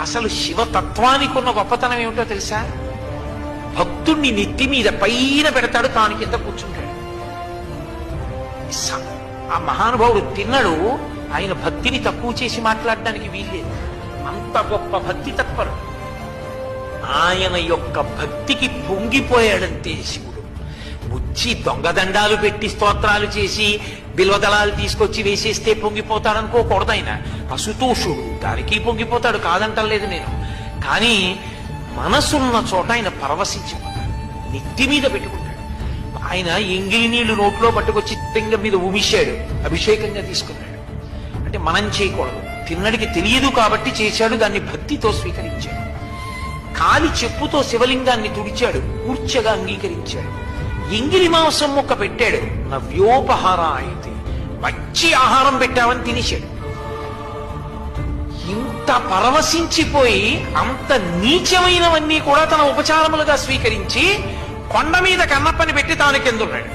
అసలు శివతత్వానికి ఉన్న గొప్పతనం ఏమిటో తెలుసా? భక్తుణ్ణి నెత్తి మీద పైన పెడతాడు, తాను కింద కూర్చుంటాడు. ఆ మహానుభావుడు తిన్నడు. ఆయన భక్తిని తక్కువ చేసి మాట్లాడడానికి వీల్లేదు. అంత గొప్ప భక్తి తత్పరుడు. ఆయన యొక్క భక్తికి పొంగిపోయాడంతే శివుడు. ముచ్చి దొంగదండాలు పెట్టి స్తోత్రాలు చేసి బిల్వదళాలు తీసుకొచ్చి వేసేస్తే పొంగిపోతాడనుకోకూడదు. ఆయన అసుతోషుడు, దానికి పొంగిపోతాడు, కాదంటలేదు నేను. కానీ మనసున్న చోట ఆయన పరవశించిపోతాడు, నెత్తి మీద పెట్టుకుంటాడు. ఆయన ఎంగిలి నీళ్లు నోట్లో పట్టుకొచ్చి లింగం మీద ఉమిశాడు, అభిషేకంగా తీసుకున్నాడు. అంటే మనం చేయకూడదు, తిన్నడికి తెలియదు కాబట్టి చేశాడు, దాన్ని భక్తితో స్వీకరించాడు. కాలి చెప్పుతో శివలింగాన్ని తుడిచాడు, కూర్చగా అంగీకరించాడు. ఎంగిలి మాంసం ముక్క పెట్టాడు, నవ్యోపహార అయితే మంచి ఆహారం పెట్టావని తినేశాడు. ఇంత పరవశించిపోయి అంత నీచమైనవన్నీ కూడా తన ఉపచారములుగా స్వీకరించి కొండ మీద కన్నప్పని పెట్టి తాను కిందున్నాడు.